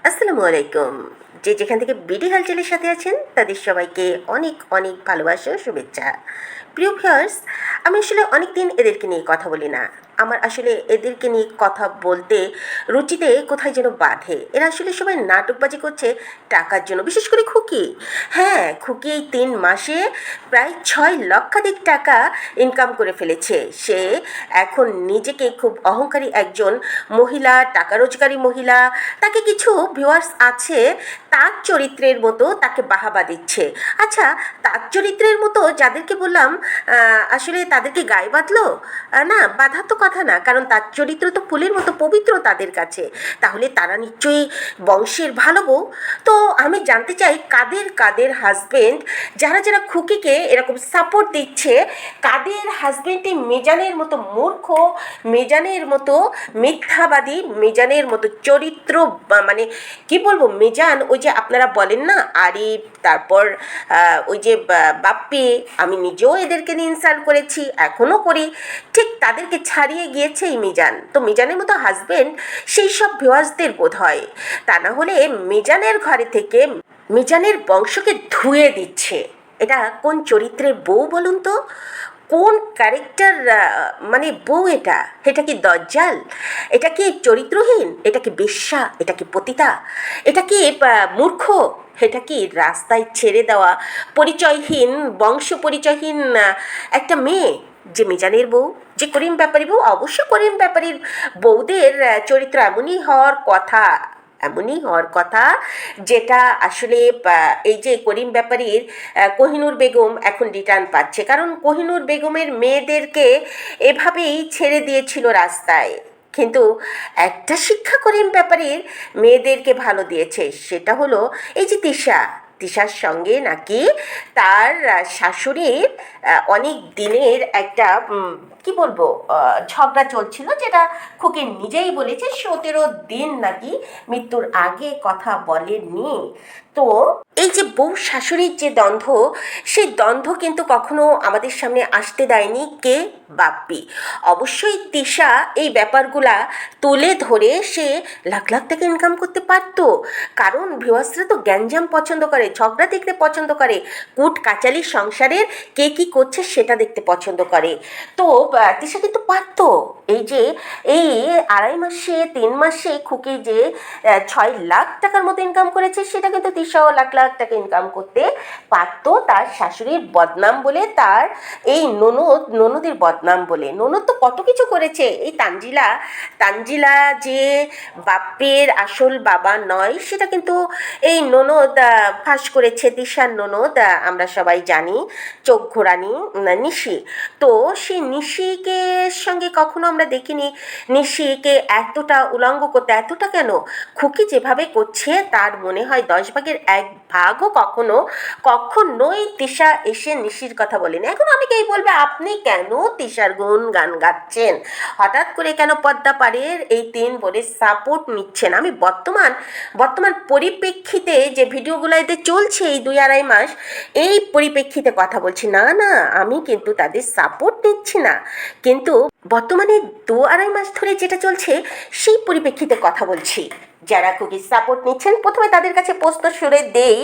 আসসালামু আলাইকুম। যে যেখান থেকে বিডি হালচালের সাথে আছেন তাদের সবাইকে অনেক অনেক ভালোবাসা ও শুভেচ্ছা। প্রিয় ভিউয়ার্স, আমি আসলে অনেক দিন এদেরকে নিয়ে কথা বলি না। আমার আসলে এদেরকে নিয়ে কথা বলতে রুচিতে কোথায় যেন বাধে। এরা আসলে সবাই নাটকবাজি করছে টাকার জন্য, বিশেষ করে খুকি। হ্যাঁ, খুকি এই ৩ মাসে প্রায় ৬ লক্ষাধিক টাকা ইনকাম করে ফেলেছে। সে এখন নিজেকে খুব অহংকারী একজন মহিলা, টাকা রোজগারী মহিলা। তাকে কিছু ভিউয়ার্স আছে তার চরিত্রের মতো তাকে বাহাবা দিচ্ছে। আচ্ছা, তার চরিত্রের মতো যাদেরকে বললাম আসলে তাদেরকে গায়ে বাঁধলো? না, বাঁধার তো কথা না, কারণ তার চরিত্র তো ফুলের মতো পবিত্র তাদের কাছে। তাহলে তারা নিশ্চয়ই বংশের ভালো বউ। তো আমি জানতে চাই কাদের কাদের হাজবেন্ড যারা যারা খুকিকে এরকম সাপোর্ট দিচ্ছে, কাদের হাজবেন্ড এই মেজানের মতো মূর্খ, মেজানের মতো মিথ্যাবাদী, মেজানের মতো চরিত্র মানে কি বলবো, মেজান ওই যে আপনারা বলেন না আরিফ, তারপর ওই যে বাপ্পি, আমি নিজেও এদেরকে নিয়ে ইনসাল্ট করেছি, এখনও করি, ঠিক তাদেরকে ছাড়িয়ে গিয়েছে এই মিজান। তো মিজানের মতো হাজবেন্ড সেই সব ভিউয়ার্সদের বোধ হয়, তা না হলে মিজানের ঘরে থেকে মিজানের বংশকে ধুয়ে দিচ্ছে। এটা কোন চরিত্রের বউ বলুন তো? কোন ক্যারেক্টার মানে বউ এটা? এটা কি দজ্জাল? এটা কি চরিত্রহীন? এটা কি বেশ্যা? এটা কি পতিতা? এটা কি মূর্খ? এটা কি রাস্তায় ছেড়ে দেওয়া পরিচয়হীন, বংশ পরিচয়হীন একটা মেয়ে যে মিজানের বউ, যে করিম ব্যাপারী বউ? অবশ্য করিম ব্যাপারীর বউদের চরিত্র এমনই হওয়ার কথা, এমনই হওয়ার কথা, যেটা আসলে এই যে করিম ব্যাপারীর কোহিনূর বেগম এখন রিটার্ন পাচ্ছে, কারণ কোহিনূর বেগমের মেয়েদেরকে এভাবেই ছেড়ে দিয়েছিল রাস্তায়। কিন্তু একটা শিক্ষা করিম ব্যাপারীর মেয়েদেরকে ভালো দিয়েছে, সেটা হলো এই যে তিশার সঙ্গে নাকি তার শাশুড়ির অনেক দিনের একটা কি বলবো ঝগড়া চলছিল, যেটা খুকি নিজেই বলেছে 17 দিন নাকি মৃত্যুর আগে কথা বলেননি। তো এই যে বউ শাশুড়ির যে দ্বন্দ্ব, সেই দ্বন্দ্ব কিন্তু কখনো আমাদের সামনে আসতে দেয়নি কে? বাপ্পি। অবশ্যই তিশা এই ব্যাপারগুলা তুলে ধরে সে লাখ লাখ টাকা ইনকাম করতে পারতো, কারণ ভিউয়ার্সরা তো গ্যাঞ্জাম পছন্দ করে, ঝগড়া দেখতে পছন্দ করে, কুট কাচালি সংসারের কে কী করছে সেটা দেখতে পছন্দ করে। তো তিশা কিন্তু পারতো এই যে এই 2.5 মাসে 3 মাসে খুকি যে 6 লাখ টাকার মতো ইনকাম করেছে, সেটা কিন্তু তিশাও লাখ লাখ টাকা ইনকাম করতে পারতো তার শাশুড়ির বদনাম বলে, তার এই ননদের বদনাম বলে। ননদ তো কত কিছু করেছে। এই তানজিলা যে বাপ্পের আসল বাবা নয়, সেটা কিন্তু এই ননদ ফাঁস করেছে। তিশার ননদ আমরা সবাই জানি, চোখ ঘোরানি নিশি। তো সেই নিশিকে সঙ্গে কখনো আমরা দেখিনি নিশিকে এতটা উলঙ্গ করতে। এতটা কেন? খুকি যেভাবে করছে তার মনে হয় 10 ভাগের 1 ভাগও কখনোই তিশা এসে নিশির কথা বলেনি। এখন অনেকেই বলবে আপনি কেন তিশার গুণ গান গাচ্ছেন, হঠাৎ করে কেন পদ্মা পাড়ের এই 3 বলে সাপোর্ট নিচ্ছেন? আমি বর্তমান পরিপ্রেক্ষিতে যে ভিডিওগুলো এতে চলছে এই 2-2.5 মাস, এই পরিপ্রেক্ষিতে কথা বলছি। না না, আমি কিন্তু তাদের সাপোর্ট নিচ্ছি না, কিন্তু বর্তমানে 2-2.5 মাস ধরে যেটা চলছে সেই পরিপ্রেক্ষিতে কথা বলছি। যারা খুবই সাপোর্ট নিচ্ছেন, প্রথমে তাদের কাছে প্রশ্ন ছুড়ে দেই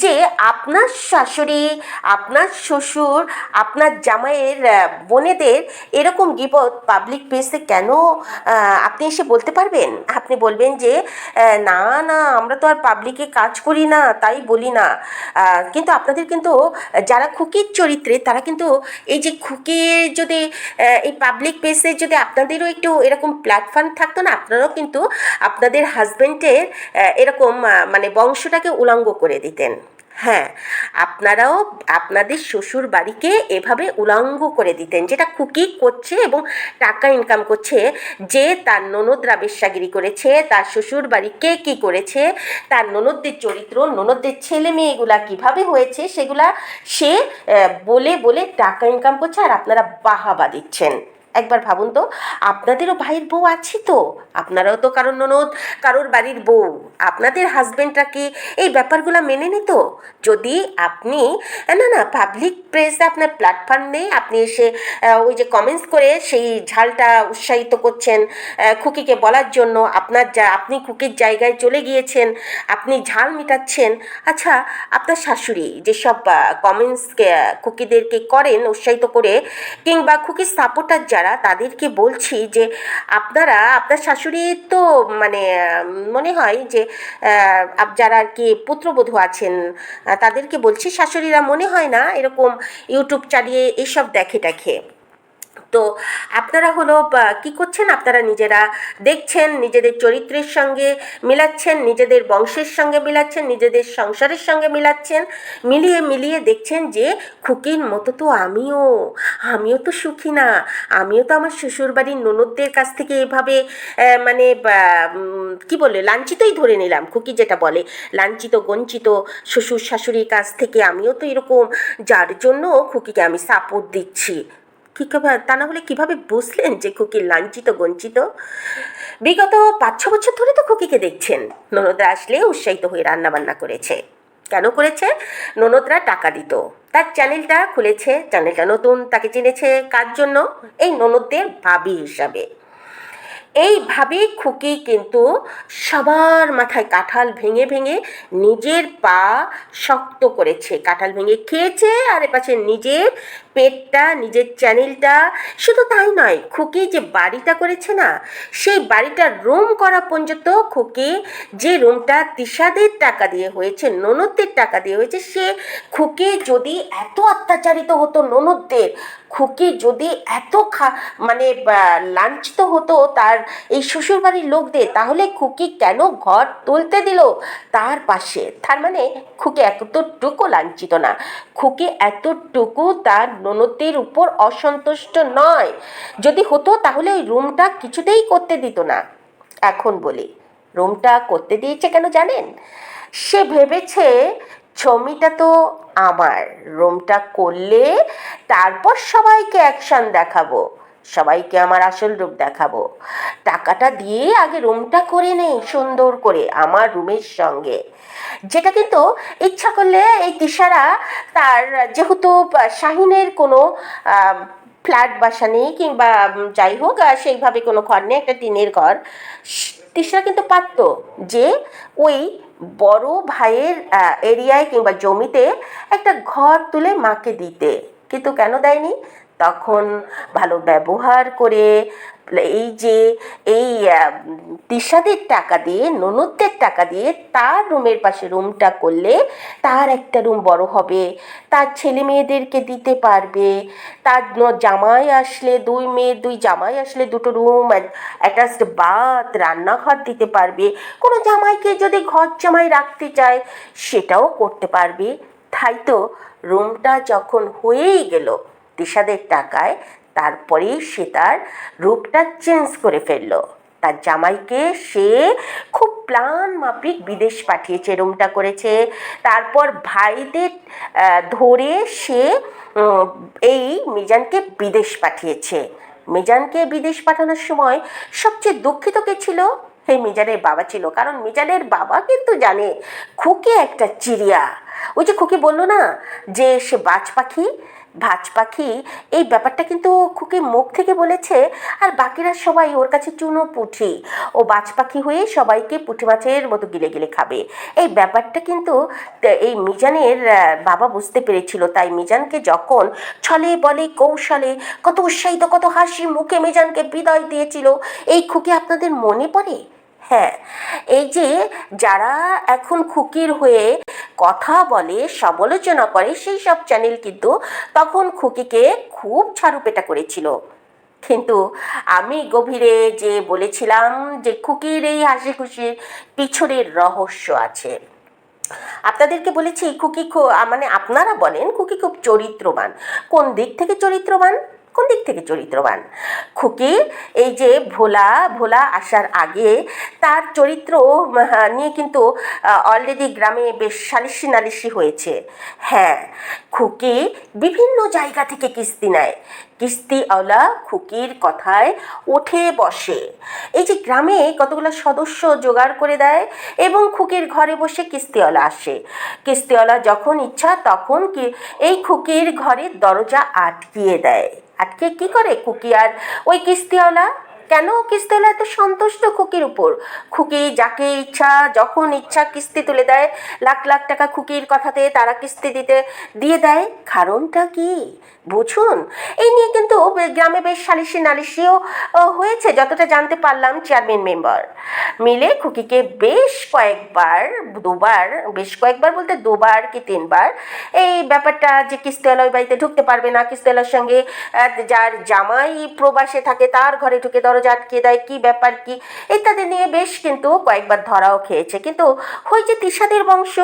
যে আপনার শাশুড়ি, আপনার শ্বশুর, আপনার জামাইয়ের বোনেদের এরকম গিবত পাবলিক প্লেসে কেন আপনি এসে বলতে পারবেন? আপনি বলবেন যে না না, আমরা তো আর পাবলিকে কাজ করি না তাই বলি না। কিন্তু আপনাদের কিন্তু যারা খুকির চরিত্রে, তারা কিন্তু এই যে খুকির যদি এই পাবলিক প্লেসে যদি আপনাদেরও একটু এরকম প্ল্যাটফর্ম থাকতো না, আপনারাও কিন্তু আপনাদের হাজবেন্ডের এরকম মানে বংশটাকে উলঙ্গ করে দিতেন। হ্যাঁ, আপনারাও আপনাদের শ্বশুর বাড়িকে এভাবে উলঙ্গ করে দিতেন, যেটা খুকি করছে এবং টাকা ইনকাম করছে। যে তার ননদরা বেশ্যাগিরি করেছে, তার শ্বশুর বাড়ি কে কী করেছে, তার ননদদের চরিত্র, ননদদের ছেলে মেয়েগুলা কীভাবে হয়েছে, সেগুলা সে বলে বলে টাকা ইনকাম করছে, আর আপনারা বাহাবা দিচ্ছেন। একবার ভাবুন তো, আপনাদেরও ভাইয়ের বউ আছে তো, আপনারাও তো কারোর ননদ, কারোর বাড়ির বউ, আপনাদের হাজবেন্ডরা কি এই ব্যাপারগুলো মেনে নিত? যদি আপনি না না পাবলিক প্লেসে আপনার প্ল্যাটফর্ম নেই, আপনি এসে ওই যে কমেন্টস করে সেই ঝালটা উৎসাহিত করছেন খুকিকে বলার জন্য, আপনি খুকির জায়গায় চলে গিয়েছেন, আপনি ঝাল মিটাচ্ছেন। আচ্ছা, আপনার শাশুড়ি যেসব কমেন্টসকে খুকিদেরকে করেন উৎসাহিত করে, কিংবা খুকির সাপোর্টার যারা, তাদেরকে বলছি যে আপনার শাশুড়ি তো মানে মনে হয় যে যারা আর কি পুত্রবধূ আছেন তাদেরকে বলছি, শাশুড়িরা মনে হয় না এরকম ইউটিউব চালিয়ে এইসব দেখে। তো আপনারা হলো কী করছেন, আপনারা নিজেরা দেখছেন, নিজেদের চরিত্রের সঙ্গে মিলাচ্ছেন, নিজেদের বংশের সঙ্গে মিলাচ্ছেন, নিজেদের সংসারের সঙ্গে মিলাচ্ছেন, মিলিয়ে দেখছেন যে খুকির মতো তো আমিও তো সুখী না, আমিও তো আমার শ্বশুরবাড়ির ননদদের কাছ থেকে এভাবে মানে কি বলে লাঞ্ছিতই ধরে নিলাম, খুকি যেটা বলে লাঞ্ছিত গঞ্চিত শ্বশুর শাশুড়ির কাছ থেকে আমিও তো এরকম, যার জন্য খুকিকে আমি সাপোর্ট দিচ্ছি। তা না হলে কীভাবে বুঝলেন যে খুকি লাঞ্ছিত গঞ্চিত? বিগত 5-6 বছর ধরে তো খুকিকে দেখছেন, ননদরা আসলে উৎসাহিত হয়ে রান্নাবান্না করেছে। কেন করেছে? ননদরা টাকা দিত, তার চ্যানেলটা খুলেছে, চ্যানেলটা নতুন, তাকে চিনেছে কার জন্য? এই ননদদের ভাবি হিসাবে। এইভাবে খুকি কিন্তু সবার মাথায় কাঁঠাল ভেঙে নিজের পা শক্ত করেছে, কাঁঠাল ভেঙে খেয়েছে, আর এপাশে নিজের পেটটা, নিজের চ্যানেলটা। শুধু তাই নয়, খুকি যে বাড়িটা করেছে না, সেই বাড়িটার রুম করা পর্যন্ত খুকি, যে রুমটা তিশাদের টাকা দিয়ে হয়েছে, ননদদের টাকা দিয়ে হয়েছে, সে খুকি যদি এত অত্যাচারিত হতো ননদদের, খুকি যদি এত মানে লাঞ্ছিত হতো তার এই শ্বশুরবাড়ির লোকদের, তাহলে খুকি কেন ঘর তুলতে দিল তার পাশে? তার মানে খুকি এতটুকু লাঞ্ছিত না, খুকি এতটুকু তার ননদের উপর অসন্তুষ্ট নয়। যদি হতো তাহলে ওই রুমটা কিছুতেই করতে দিত না। এখন বলি, রুমটা করতে দিয়েছে কেন জানেন? সে ভেবেছে জমিটা তো আমার, রুমটা করলে তারপর সবাইকে অ্যাকশন দেখাবো, সবাইকে আমার আসল রূপ দেখাবো, টাকাটা দিয়ে আগে রুমটা করে নেই সুন্দর করে আমার রুমের সঙ্গে। যেটা কিন্তু ইচ্ছা করলে এই তিশারা, তার যেহেতু শাহিনের কোনো ফ্ল্যাট বাসা নেই, কিংবা যাই হোক সেইভাবে কোনো ঘর নেই, একটা টিনের ঘর, তিশারা কিন্তু পারতো যে ওই বড় ভাইয়ের এরিয়ায় কিংবা জমিতে একটা ঘর তুলে মাকে দিতে, কিন্তু কেন দেয়নি? তখন ভালো ব্যবহার করে এই তিশাদের টাকা দিয়ে, ননদদের টাকা দিয়ে তার রুমের পাশে রুমটা করলে তার একটা রুম বড় হবে, তার ছেলে মেয়েদেরকে দিতে পারবে, তার জামাই আসলে, 2 মেয়ে 2 জামাই আসলে 2টো রুম, অ্যাটাচড বাথ, রান্নাঘর দিতে পারবে। কোনো জামাইকে যদি ঘর জামাই রাখতে চায় সেটাও করতে পারবে। তাই তো রুমটা যখন হয়েই গেল তিশাদের টাকায়, তারপরেই সে তার রূপটা চেঞ্জ করে ফেলল। তার জামাইকে সে খুব প্ল্যান মাফিক বিদেশ পাঠিয়েছে, রুমটা করেছে। তারপর ভাইদের ধরে সে এই মিজানকে বিদেশ পাঠিয়েছে। মিজানকে বিদেশ পাঠানোর সময় সবচেয়ে দুঃখিত কে ছিল? সেই মিজানের বাবা ছিল, কারণ মিজানের বাবা কিন্তু জানে খুকি একটা চিড়িয়া। ওই যে খুকি বললো না যে সে ভাজ পাখি, এই ব্যাপারটা কিন্তু খুকি মুখ থেকে বলেছে, আর বাকিরা সবাই ওর কাছে চুনো পুঁটি, ও বাজ পাখি হয়ে সবাইকে পুঁটি মাছের মতো গিলে খাবে। এই ব্যাপারটা কিন্তু এই মিজানের বাবা বুঝতে পেরেছিল। তাই মিজানকে যখন ছলে বলে কৌশলে কত উৎসাহিত, কত হাসি মুখে মিজানকে বিদায় দিয়েছিল, এই খুকি আপনাদের মনে পড়ে? হ্যাঁ, এই যে যারা এখন খুকির হয়ে কথা বলে, সমালোচনা করে, সেই সব চ্যানেল কিন্তু তখন খুকিকে খুব ছাড়ুপেটা করেছিল। কিন্তু আমি গভীরে যে বলেছিলাম যে খুকির এই হাসি খুশির পিছনের রহস্য আছে। আপনাদেরকে বলেছি খুকি মানে আপনারা বলেন খুকি খুব চরিত্রবান। কোন দিক থেকে চরিত্রবান? কোন দিক থেকে চরিত্রবান? খুকি এই যে ভোলা ভোলা আসার আগে তার চরিত্র নিয়ে কিন্তু অলরেডি গ্রামে বেশ সালিশি নালিশি হয়েছে। হ্যাঁ, খুকি বিভিন্ন জায়গা থেকে কিস্তি নেয়, কিস্তিওয়ালা খুকির কথায় উঠে বসে। এই যে গ্রামে কতগুলো সদস্য জোগাড় করে দেয় এবং খুকির ঘরে বসে কিস্তিওয়ালা আসে। কিস্তিওয়ালা যখন ইচ্ছা তখন কি এই খুকির ঘরের দরজা আটকিয়ে দেয়। আটকে কি করে খুকি আর ওই কিস্তিওয়ালা? কেন কিস্তিওয়ালা এত সন্তুষ্ট খুকির উপর? খুকি যাকে ইচ্ছা যখন ইচ্ছা কিস্তি তুলে দেয়, লাখ লাখ টাকা খুকির কথাতে তারা কিস্তি দিয়ে দেয়। কারণটা কি বুঝুন? এই নিয়ে কিন্তু গ্রামে বেশ সালিশি নালিশিও হয়েছে, যতটা জানতে পারলাম চেয়ারম্যান মেম্বার মিলে খুকিকে বেশ কয়েকবার বলতে দুবার কি তিনবার এই ব্যাপারটা যে কিস্তিওয়ালা ওই বাড়িতে ঢুকতে পারবে না, কিস্তিওয়ালার সঙ্গে যার জামাই প্রবাসে থাকে তার ঘরে ঢুকে দরজা আটকে দেয়, কি ব্যাপার কি ইত্যাদি নিয়ে বেশ কিন্তু কয়েকবার ধরাও খেয়েছে। কিন্তু ওই যে তিশাদের বংশ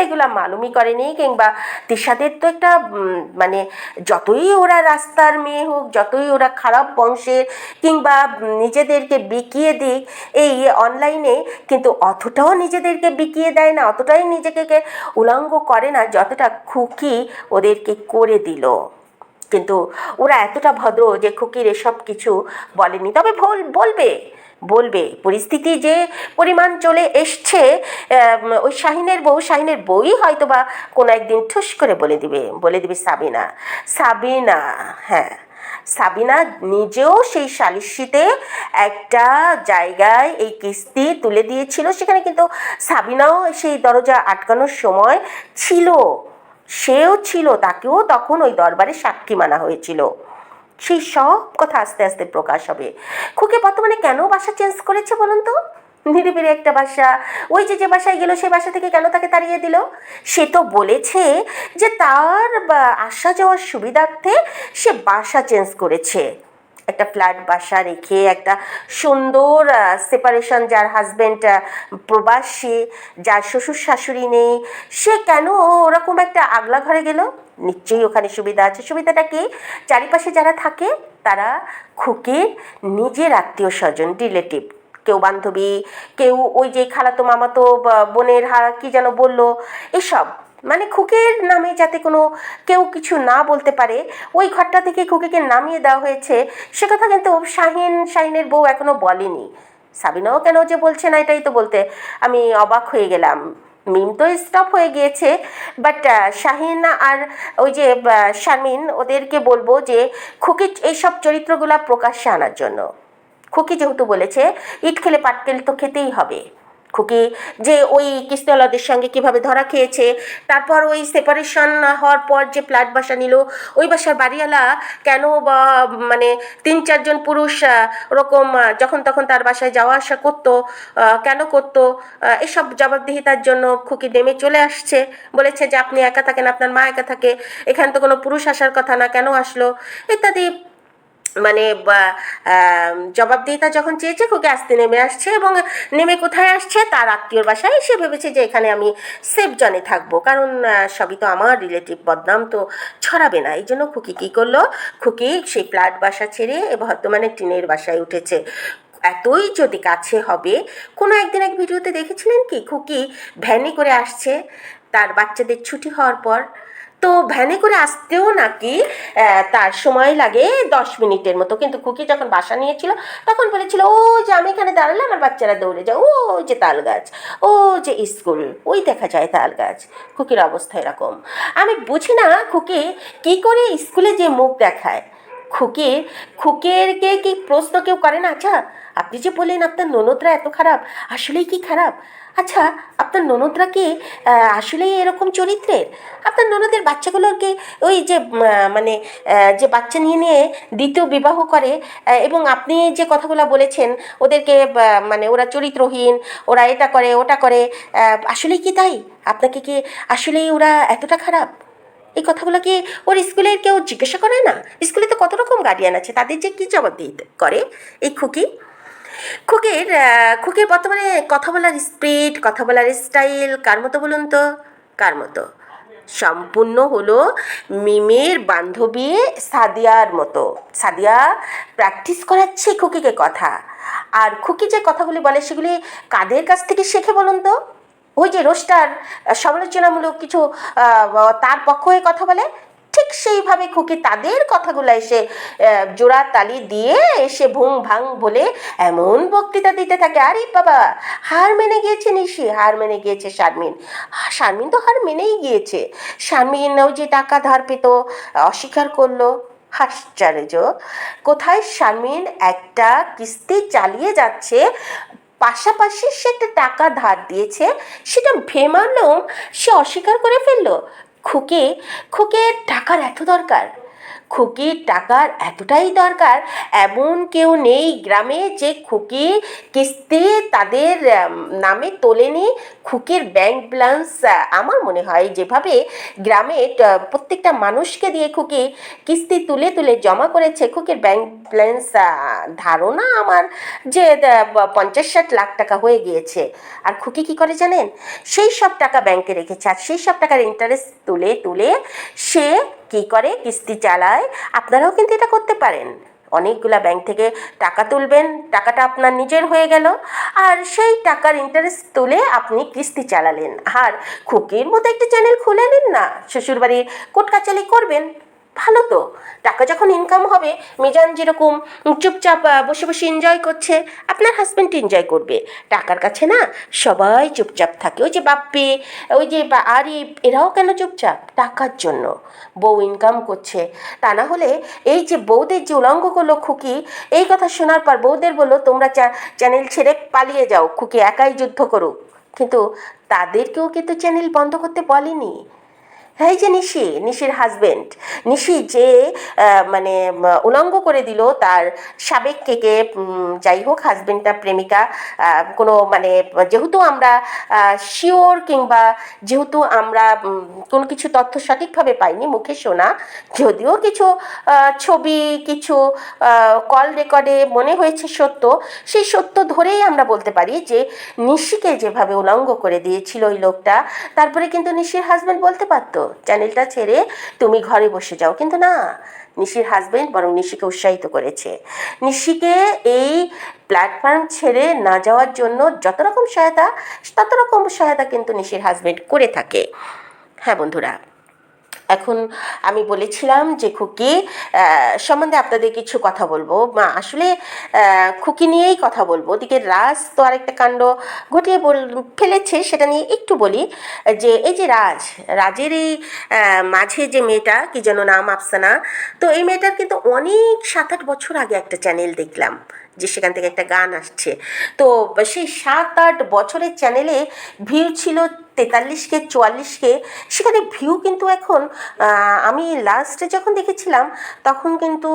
এগুলা মালুমই করেনি, কিংবা তিশাদের তো একটা মানে যতই ওরা রাস্তার মেয়ে হোক, যতই ওরা খারাপ বংশের কিংবা নিজেদেরকে বিকিয়ে দিক এই অনলাইনে, কিন্তু অতটাও নিজেদেরকে বিকিয়ে দেয় না, অতটাই নিজেকে উলঙ্গ করে না যতটা খুকি ওদেরকে করে দিল। কিন্তু ওরা এতটা ভদ্র যে খুকির এসব কিছু বলেনি। তবে বলবে পরিস্থিতি যে পরিমাণ চলে এসছে, ওই শাহিনের বউই হয়তো বা কোনো একদিন ঠুস করে বলে দিবে সাবিনা। হ্যাঁ, সাবিনা নিজেও সেই সালিশিতে একটা জায়গায় এই কিস্তি তুলে দিয়েছিল, সেখানে কিন্তু সাবিনাও সেই দরজা আটকানোর সময় ছিল, সেও ছিল, তাকেও তখন ওই দরবারে সাক্ষী মানা হয়েছিল। সেই সব কথা আস্তে আস্তে প্রকাশ হবে। খুকি বর্তমানে কেন বাসা চেঞ্জ করেছে বলুন তো? নিরিবিলি একটা বাসা, ওই যে বাসায় গেল সেই বাসা থেকে কেন তাকে তাড়িয়ে দিল? সে তো বলেছে যে তার আসা যাওয়ার সুবিধার্থে সে বাসা চেঞ্জ করেছে, একটা ফ্ল্যাট বাসা রেখে একটা সুন্দর সেপারেশন, যার হাজব্যান্ড প্রবাসী, যার শ্বশুর শাশুড়ি নেই, সে কেন ওরকম একটা আগলা ঘরে গেল? নিশ্চয়ই ওখানে সুবিধা আছে। সুবিধাটা কি? চারিপাশে যারা থাকে তারা খুকির নিজের আত্মীয় স্বজন, রিলেটিভ, কেউ বান্ধবী, কেউ ওই যে খালাতো মামাতো বোনের কি যেন বললো, এসব মানে খুকির নামে যাতে কোনো কেউ কিছু না বলতে পারে, ওই ঘরটা থেকে খুকিকে নামিয়ে দেওয়া হয়েছে। সে কথা কিন্তু শাহিনের বউ এখনো বলেনি। সাবিনাও কেন যে বলছে না, এটাই তো বলতে আমি অবাক হয়ে গেলাম। মিম তো স্টপ হয়ে গিয়েছে, বাট শাহিন আর ওই যে শারমিন, ওদেরকে বলবো যে খুকি এইসব চরিত্রগুলো প্রকাশ্যে আনার জন্য। খুকি যেহেতু বলেছে ইট খেলে পাটকেল তো খেতেই হবে। খুকি যে ওই কিস্তিওয়ালাদের সঙ্গে কিভাবে ধরা খেয়েছে, তারপর ওই সেপারেশন হওয়ার পর যে ফ্ল্যাট বাসা নিল, ওই বাসার বাড়িওয়ালা কেন বা মানে 3-4 জন পুরুষ ওরকম যখন তখন তার বাসায় যাওয়া আসা করতো, কেন করতো, এসব জবাবদিহিতার জন্য খুকি নেমে চলে আসছে। বলেছে যে আপনি একা থাকেন, আপনার মা একা থাকে, এখানে তো কোনো পুরুষ আসার কথা না, কেন আসলো ইত্যাদি মানে জবাবদিহিতা যখন চেয়েছে, খুকি আসতে নেমে আসছে, এবং নেমে কোথায় আসছে? তার আত্মীয়র বাসায়। সে ভেবেছে যে এখানে আমি সেফ জনে থাকবো, কারণ সবই তো আমার রিলেটিভ, বদনাম তো ছড়াবে না। এই জন্য খুকি কী করলো? খুকি সেই ফ্ল্যাট বাসা ছেড়ে বর্তমানে টিনের বাসায় উঠেছে। এতই যদি কাছে হবে, কোনো একদিন এক ভিডিওতে দেখেছিলেন কি খুকি ভ্যানে করে আসছে তার বাচ্চাদের ছুটি হওয়ার পর। তো ভ্যানে করে আসতেও নাকি তার সময় লাগে 10 মিনিটের মতো, কিন্তু খুকি যখন বাসা নিয়েছিল তখন বলেছিল ও যে আমি এখানে দাঁড়ালে আমার বাচ্চারা দৌড়ে যায়, ও যে তাল গাছ, ও যে স্কুল, ওই দেখা যায় তাল গাছ। খুকির অবস্থা এরকম। আমি বুঝি না খুকি কী করে স্কুলে যে মুখ দেখায়। খুকেরকে কি প্রশ্ন কেউ করে না? আচ্ছা, আপনি যে বললেন আপনার ননদরা এত খারাপ, আসলেই কি খারাপ? আচ্ছা, আপনার ননদরা কি আসলেই এরকম চরিত্রের? আপনার ননদের বাচ্চাগুলোর কি ওই যে মানে যে বাচ্চা নিয়ে দ্বিতীয় বিবাহ করে, এবং আপনি যে কথাগুলো বলেছেন ওদেরকে মানে ওরা চরিত্রহীন, ওরা এটা করে ওটা করে, আসলেই কি তাই? আপনাকে কি আসলেই ওরা এতটা খারাপ? এই কথাগুলো কি ওর স্কুলের কেউ জিজ্ঞাসা করে না? স্কুলে তো কত রকম গার্ডিয়ান আছে, তাদের যে কী জবাব দিতে করে এই খুকির বর্তমানে কথা বলার স্পিড, কথা বলার স্টাইল কার মতো বলুন তো? কার মতো? সম্পূর্ণ হলো মিমের বান্ধবী সাদিয়ার মতো। সাদিয়া প্র্যাকটিস করাচ্ছে খুকিকে কথা, আর খুকি যে কথাগুলি বলে সেগুলি কাদের কাছ থেকে শেখে বলুন তো? ওই যে রোস্টার সমালোচনামূলক কিছু তার পক্ষ হয়ে কথা বলে, ঠিক সেইভাবে খুকি তাদের কথাগুলো এসে জোড়া তালি দিয়ে এসে ভুং ভাং বলে এমন বক্তৃতা দিতে থাকে। আরে বাবা, হার মেনে গিয়েছে নিশি, হার মেনে গিয়েছে শারমিন। শারমিন তো হার মেনেই গিয়েছে। শারমিন ওই যে টাকা ধার পেত, অস্বীকার করলো। আশ্চর্য! কোথায় শারমিন একটা কিস্তি চালিয়ে যাচ্ছে, পাশাপাশি সে একটা টাকা ধার দিয়েছে, সেটা ভেমালুম সে অস্বীকার করে ফেললো। খুকি, খুকির টাকার এত দরকার, খুকির টাকার এতটাই দরকার, এমন কেউ নেই গ্রামে যে খুকি কিস্তি তাদের নামে তোলেনি। খুকির ব্যাংক ব্যালেন্স আমার মনে হয় যেভাবে গ্রামে প্রত্যেকটা মানুষকে দিয়ে খুকি কিস্তি তুলে তুলে জমা করেছে, খুকির ব্যাংক ব্যালেন্স ধারণা আমার যে 50-60 লাখ টাকা হয়ে গিয়েছে। আর খুকি কী করে জানেন? সেই সব টাকা ব্যাংকে রেখেছে, আর সেই সব টাকার ইন্টারেস্ট তুলে তুলে সে কী করে? কিস্তি চালায়। আপনারাও কিন্তু এটা করতে পারেন। অনেকগুলা ব্যাংক থেকে টাকা তুলবেন, টাকাটা আপনার নিজের হয়ে গেল, আর সেই টাকার ইন্টারেস্ট তুলে আপনি কিস্তি চালালেন। আর খুকির মতো একটা চ্যানেল খুলে নিন না, শ্বশুরবাড়ির কোর্ট কাচালি করবেন। ভালো তো, টাকা যখন ইনকাম হবে, মিজান যেরকম চুপচাপ বসে বসে এনজয় করছে, আপনার হাজব্যান্ড এনজয় করবে। টাকার কাছে না সবাই চুপচাপ থাকে। ওই যে বাপ্পি, ওই যে আরিফ, এরাও কেন চুপচাপ? টাকার জন্য। বউ ইনকাম করছে, তা না হলে এই যে বউদের যে উলঙ্গ করলো খুকি, এই কথা শোনার পর বউদের বললো তোমরা চ্যানেল ছেড়ে পালিয়ে যাও, খুকি একাই যুদ্ধ করুক। কিন্তু তাদেরকেও কিন্তু চ্যানেল বন্ধ করতে বলেনি। এই যে নিশি, নিশির হাজবেন্ড, নিশি যে মানে উলঙ্গ করে দিল তার সাবেক কেকে, যাই হোক হাজবেন্ডটা প্রেমিকা, কোনো মানে যেহেতু আমরা শিওর কিংবা যেহেতু আমরা কোনো কিছু তথ্য সঠিকভাবে পাইনি, মুখে শোনা, যদিও কিছু ছবি, কিছু কল রেকর্ডে মনে হয়েছে সত্য, সেই সত্য ধরেই আমরা বলতে পারি যে নিশিকে যেভাবে উলঙ্গ করে দিয়েছিল ওই লোকটা, তারপরে কিন্তু নিশির হাজব্যান্ড বলতে পারতো চ্যানেলটা ছেড়ে তুমি ঘরে বসে যাও, কিন্তু না, নিশির হাজব্যান্ড বরং নিশিকে উৎসাহিত করেছে। নিশিকে এই প্ল্যাটফর্ম ছেড়ে না যাওয়ার জন্য যত রকম সহায়তা, তত রকম সহায়তা কিন্তু নিশির হাজব্যান্ড করে থাকে। হ্যাঁ বন্ধুরা, এখন আমি বলেছিলাম যে খুকি সম্বন্ধে আপনাদের কিছু কথা বলবো, আসলে খুকি নিয়েই কথা বলবো। ওদিকে রাজ তো আরেকটা কাণ্ড ঘটিয়ে ফেলেছে, সেটা নিয়ে একটু বলি। যে এই যে রাজের এই মাঝে যে মেয়েটা, কি যেন নাম, আফসানা, তো এই মেয়েটার কিন্তু অনেক 7-8 বছর আগে একটা চ্যানেল দেখলাম যে সেখান থেকে একটা গান আসছে। তো সেই 7-8 বছরের চ্যানেলে ভিউ ছিল 43K 44K, সেখানে ভিউ কিন্তু এখন আমি লাস্টে যখন দেখেছিলাম তখন কিন্তু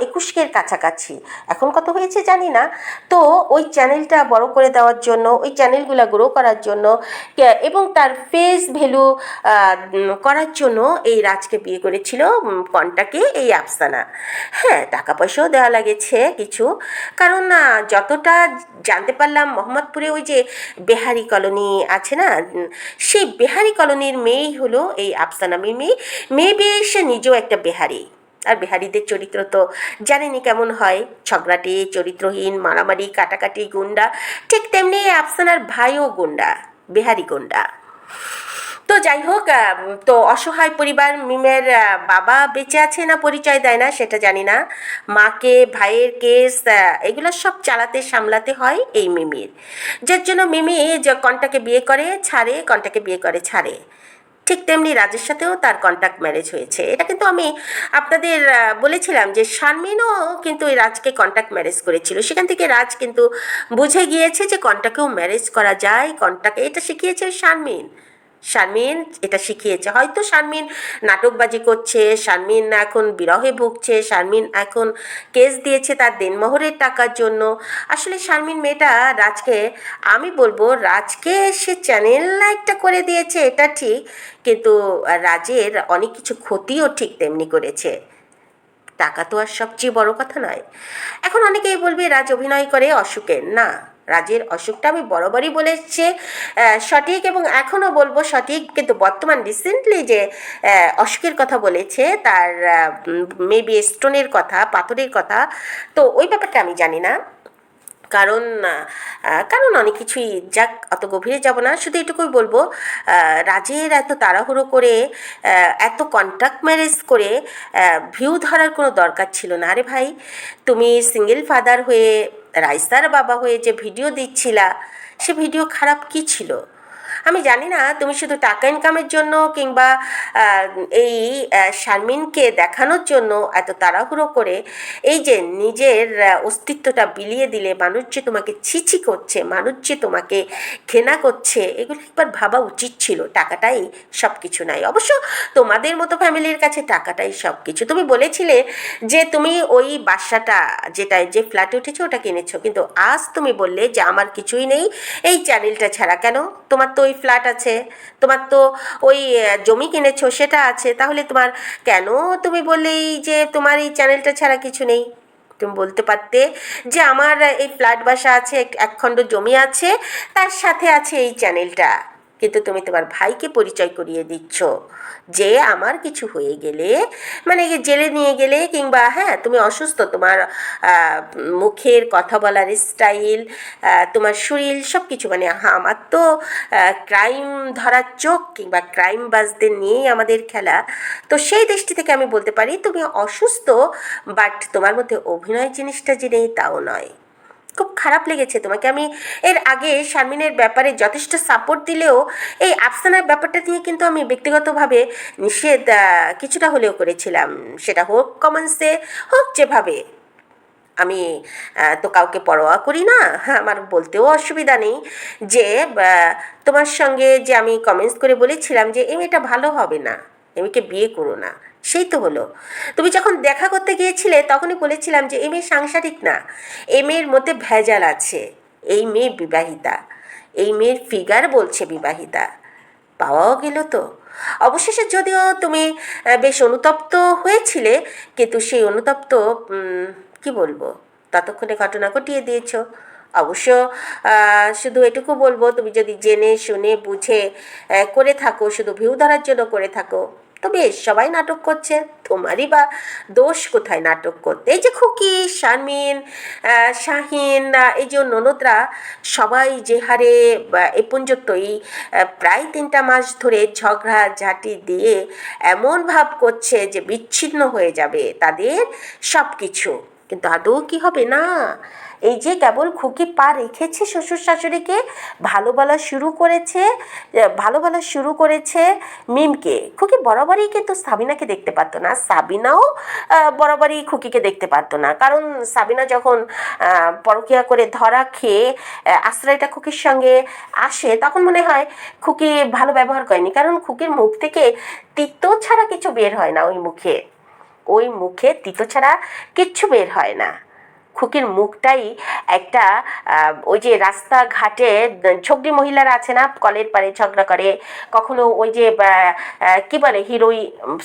21K কাছাকাছি। এখন কত হয়েছে জানি না। তো ওই চ্যানেলটা বড় করে দেওয়ার জন্য, ওই চ্যানেলগুলো গ্রো করার জন্য এবং তার ফেস ভ্যালু করার জন্য এই রাজকে বিয়ে করেছিল কন্টাকে এই আফসানা। হ্যাঁ, টাকা পয়সাও দেওয়া লাগেছে কিছু, কারণ যতটা জানতে পারলাম মোহাম্মদপুরে ওই যে বেহারি কলোনি আছে না, সেই বেহারি কলোনির মেয়েই হলো এই আফসানা মিমি। মেবি সে নিজেও একটা বেহারি, আর বেহারিদের চরিত্র তো জানেনই কেমন হয়, ঝগড়াটে, চরিত্রহীন, মারামারি, কাটাকাটি, গুন্ডা। ঠিক তেমনি আফসানার ভাইও গুন্ডা, বেহারি গুন্ডা। তো যাই হোক, তো অসহায় পরিবার, মিমের বাবা বেঁচে আছে না পরিচয় দেয় না সেটা জানি না, মাকে, ভাইয়ের কেস, এগুলো সব চালাতে সামলাতে হয় এই মিমির, যার জন্য মিমি যে কন্টাকে বিয়ে করে ছাড়ে, কন্টাকে বিয়ে করে ছাড়ে। ঠিক তেমনি রাজের সাথেও তার কন্ট্যাক্ট ম্যারেজ হয়েছে। এটা কিন্তু আমি আপনাদের বলেছিলাম যে শারমিনও কিন্তু এই রাজকে কন্ট্যাক্ট ম্যারেজ করেছিল, সেখান থেকে রাজ কিন্তু বুঝে গিয়েছে যে কন্টাকেও ম্যারেজ করা যায়। কন্টাকে এটা শিখিয়েছে শারমিন, শারমিন এটা শিখিয়েছে। হয়তো শারমিন নাটকবাজি করছে, শারমিন এখন বিরহে ভুগছে, শারমিন এখন কেস দিয়েছে তার দেনমোহরের টাকার জন্য। আসলে শারমিন মেয়েটা রাজকে, আমি বলবো রাজকে সে চ্যানেল একটা করে দিয়েছে এটা ঠিক, কিন্তু রাজের অনেক কিছু ক্ষতিও ঠিক তেমনি করেছে। টাকা তো আর সবচেয়ে বড় কথা নয়। এখন অনেকেই বলবে রাজ অভিনয় করে অসুখের, না, রাজের অসুখটা আমি বরাবরই বলে এসছি, সঠিক, এবং এখনও বলবো সঠিক, কিন্তু বর্তমান রিসেন্টলি যে অসুখের কথা বলেছে, তার মেবি স্টোনের কথা, পাথরের কথা, তো ওই ব্যাপারটা আমি জানি না। কারণ কারণ অনেক কিছুই, যাক অত গভীরে যাব না, শুধু এটুকুই বলবো, রাজের এত তাড়াহুড়ো করে, এত কন্ট্রাক্ট ম্যারেজ করে ভিউ ধরার কোনো দরকার ছিল না। আরে ভাই, তুমি সিঙ্গেল ফাদার হয়ে, রাইসার বাবা হয়ে যে ভিডিও দিচ্ছিলা, সে ভিডিও খারাপ কী ছিল? আমি জানি না তুমি শুধু টাকা ইনকামের জন্য কিংবা এই শারমিনকে দেখানোর জন্য এত তাড়াহুড়ো করে এই যে নিজের অস্তিত্বটা বিলিয়ে দিলে, মানুষ যে তোমাকে ছিছি করছে, মানুষ যে তোমাকে ঘৃণা করছে, এগুলো একবার ভাবা উচিত ছিল। টাকাটাই সব কিছু নাই, অবশ্য তোমাদের মতো ফ্যামিলির কাছে টাকাটাই সব কিছু। তুমি বলেছিলে যে তুমি ওই বাসাটা, যেটায় যে ফ্ল্যাটে উঠেছো ওটা কিনেছো, কিন্তু আজ তুমি বললে যে আমার কিছুই নেই এই চ্যানেলটা ছাড়া। কেন? তোমার তো ওই ফ্ল্যাট আছে, তোমার তো ওই জমি কিনেছো সেটা আছে, তাহলে তোমার কেন তুমি বললে এই যে তোমার এই চ্যানেলটা ছাড়া কিছু নেই? তুমি বলতে পারতে যে আমার এই ফ্ল্যাট বাসা আছে, একখণ্ড জমি আছে, তার সাথে আছে এই চ্যানেলটা। কিন্তু তুমি তোমার ভাইকে পরিচয় করিয়ে দিচ্ছ যে আমার কিছু হয়ে গেলে, মানে জেলে নিয়ে গেলে, কিংবা হ্যাঁ তুমি অসুস্থ, তোমার মুখের কথা বলার স্টাইল, তোমার শরীর, সব কিছু, মানে আমার তো ক্রাইম ধরার চোখ কিংবা ক্রাইম বাজদের নিয়েই আমাদের খেলা। তো সেই দৃষ্টি থেকে আমি বলতে পারি তুমি অসুস্থ, বাট তোমার মধ্যে অভিনয় জিনিসটা যে নেই তাও নয়। খুব খারাপ লেগেছে তোমাকে। আমি এর আগে শারমিনের ব্যাপারে যথেষ্ট সাপোর্ট দিলেও এই আফসানার ব্যাপারটা নিয়ে কিন্তু আমি ব্যক্তিগতভাবে নিষেধ কিছুটা হলেও করেছিলাম, সেটা হোক কমেন্টসে, হোক যেভাবে। আমি তো কাউকে পরোয়া করি না, হ্যাঁ, আমার বলতেও অসুবিধা নেই যে তোমার সঙ্গে যে আমি কমেন্টস করে বলেছিলাম যে এই মেয়েটা ভালো হবে না, এমিকে বিয়ে করো না, সেই তো হলো। তুমি যখন দেখা করতে গিয়েছিলে তখনই বলেছিলাম যে এই মেয়ে সাংসারিক না, এই মেয়ের মধ্যে ভেজাল আছে, এই মেয়ে বিবাহিতা, এই মেয়ের ফিগার বলছে বিবাহিতা। পাওয়াও গেল তো। অবশেষে যদিও তুমি বেশ অনুতপ্ত হয়েছিলে, কিন্তু সেই অনুতপ্ত কি বলবো, ততক্ষণে ঘটনা ঘটিয়ে দিয়েছো। অবশ্য শুধু এটুকু বলবো, তুমি যদি জেনে শুনে বুঝে করে থাকো, শুধু ভিউ ধরার জন্য করে থাকো, তো বেশ, সবাই নাটক করছে, তোমারই বা দোষ কোথায় নাটক করতে? এই যে খুকি, শারমিন, শাহিন, এই যে ননদরা, সবাই যে হারে এ পর্যন্ত এই প্রায় 3টা মাস ধরে ঝগড়াঝাটি দিয়ে এমন ভাব করছে যে বিচ্ছিন্ন হয়ে যাবে তাদের সব কিছু, কিন্তু আদৌ কি হবে? না, এই যে কেবল খুকি পা রেখেছে শ্বশুর শাশুড়িকে, ভালো বলা শুরু করেছে, ভালো বলা শুরু করেছে মিমকে। খুকি বরাবরই কিন্তু সাবিনাকে দেখতে পারতো না, সাবিনাও বরাবরই খুকিকে দেখতে পারতো না, কারণ সাবিনা যখন পরকীয়া করে ধরা খেয়ে আশ্রয়টা খুকির সঙ্গে আসে, তখন মনে হয় খুকি ভালো ব্যবহার করেনি, কারণ খুকির মুখ থেকে তিতো ছাড়া কিছু বের হয় না, ওই মুখে তিতো ছাড়া কিচ্ছু বের হয় না। খুকির মুখটাই একটা ওই যে রাস্তাঘাটে ঝগড়ি মহিলারা আছে না, কলের পারে ঝগড়া করে, কখনো ওই যে কি বলে হিরোই,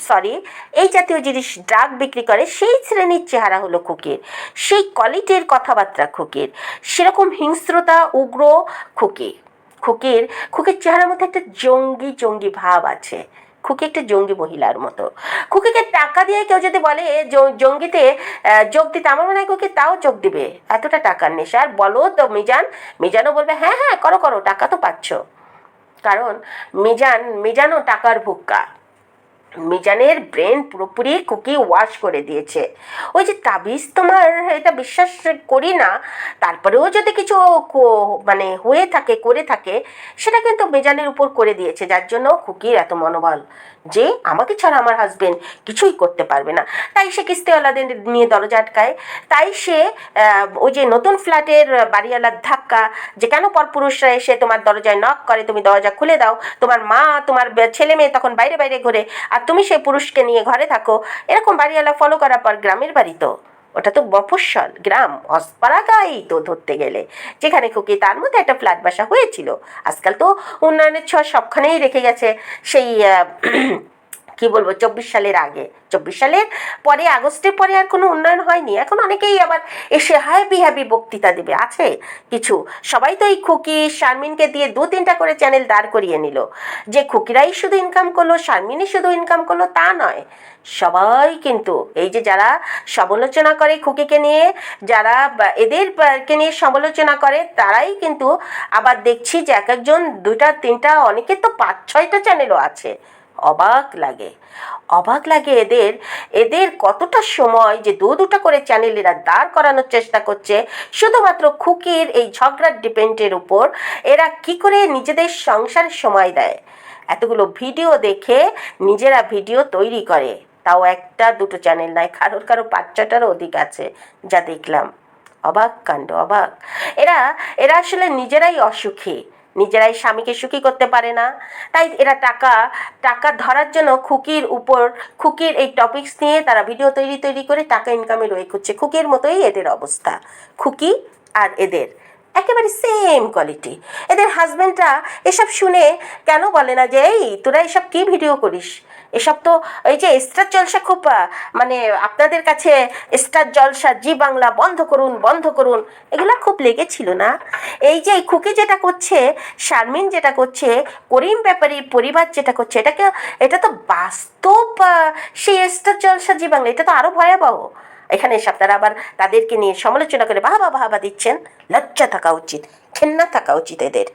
সরি, এই জাতীয় জিনিস ড্রাগ বিক্রি করে, সেই শ্রেণীর চেহারা হলো খুকির, সেই কোয়ালিটির কথাবার্তা খুকির, সেরকম হিংস্রতা উগ্র খুকির চেহারার মধ্যে একটা জঙ্গি ভাব আছে। খুকি একটা জঙ্গি মহিলার মতো। খুকিকে টাকা দিয়ে কেউ যদি বলে জঙ্গিতে যোগ দিতে, আমার মনে হয় খুকি তাও যোগ দিবে, এতটা টাকার নেশা। আর বলো তো মিজানও বলবে হ্যাঁ হ্যাঁ করো, টাকা তো পাচ্ছ। কারণ মিজানও টাকার ভুক্কা। মিজানের ব্রেন পুরোপুরি খুকি ওয়াশ করে দিয়েছে। ওই যে তাবিজ, তোমার এটা বিশ্বাস করি না, তারপরেও যদি কিছু মানে হয়ে থাকে, করে থাকে, সেটা কিন্তু মিজানের উপর করে দিয়েছে, যার জন্য খুকির এত মনোবল যে আমাকে ছাড়া আমার হাজবেন্ড কিছুই করতে পারবে না। তাই সে কিস্তিওয়ালাদের নিয়ে দরজা আটকায়, তাই সে ওই যে নতুন ফ্ল্যাটের বাড়িওয়ালার ধাক্কা, যে কেন পরপুরুষরা এসে তোমার দরজায় নক করে, তুমি দরজা খুলে দাও, তোমার মা, তোমার ছেলে মেয়ে তখন বাইরে ঘোরে, আর তুমি সেই পুরুষকে নিয়ে ঘরে থাকো, এরকম বাড়িওয়ালা ফলো করার পর, গ্রামের বাড়ি তো ওটা তো মফস্বল গ্রাম, অস্পারাগাই তো ধরতে গেলে, যেখানে খুকি, তার মধ্যে একটা ফ্ল্যাট বাসা হয়েছিল। আজকাল তো উন্নয়নের ছোঁয়া সবখানেই রেখে গেছে সেই কি বলবো, 24 সালের আগে, 24 সালের পরে, আগস্টের পরে আর কোনো উন্নয়ন হয়নি। এখন অনেকেই আবার এসে হ্যাপি হ্যাপি বক্তৃতা দেবে, আছে কিছু। সবাই তো এই খুকি শারমিনকে দিয়ে 2-3টা করে চ্যানেল দাঁড় করিয়ে নিল, যে খুকিরাই শুধু ইনকাম করলো, শারমিনই শুধু ইনকাম করলো, তা নয়। সবাই কিন্তু এই যে যারা সমালোচনা করে খুকিকে নিয়ে, যারা এদেরকে নিয়ে সমালোচনা করে, তারাই কিন্তু আবার দেখছি যে এক একজন 2টা 3টা, অনেকের তো 5-6টা চ্যানেলও আছে। অবাক লাগে, অবাক লাগে এদের, এদের কতটা সময় যে দুটা করে চ্যানেল এরা দাঁড় করানোর চেষ্টা করছে শুধুমাত্র খুকির এই ঝগড়ার ডিপেন্ডের উপর। এরা কি করে নিজেদের সংসারের সময় দেয়, এতগুলো ভিডিও দেখে নিজেরা ভিডিও তৈরি করে, তাও 1-2 চ্যানেল নয়, কারোর 5-6টারও অধিক আছে যা দেখলাম। অবাক কাণ্ড, অবাক। এরা এরা আসলে নিজেরাই অসুখী, নিজেরাই স্বামীকে সুখী করতে পারে না, তাই এরা টাকা টাকা ধরার জন্য খুকির উপর, খুকির এই টপিকস নিয়ে তারা ভিডিও তৈরি করে টাকা ইনকামের ওয়ে করছে। খুকির মতোই এদের অবস্থা, খুকি আর এদের একেবারে সেম কোয়ালিটি। এদের হাজব্যান্ডরা এসব শুনে কেন বলে না যে এই তোরা এসব কি ভিডিও করিস, এসব তো এই যে স্টার জলসা খুব মানে আপনাদের কাছে স্টার জলসা, জি বাংলা বন্ধ করুন বন্ধ করুন, এগুলো খুব লেগেছিল না? এই যে এই খুকি যেটা করছে, শারমিন যেটা করছে, করিম ব্যাপারীর পরিবার যেটা করছে, এটা তো বাস্তব সেই স্টার জলসা, জি বাংলা, এটা তো আরও ভয়াবহ। এখানে এসে আপনারা আবার তাদেরকে নিয়ে সমালোচনা করে বাহবা বাহবা দিচ্ছেন। লজ্জা থাকা উচিত, ঘেন্না থাকা উচিত এদের।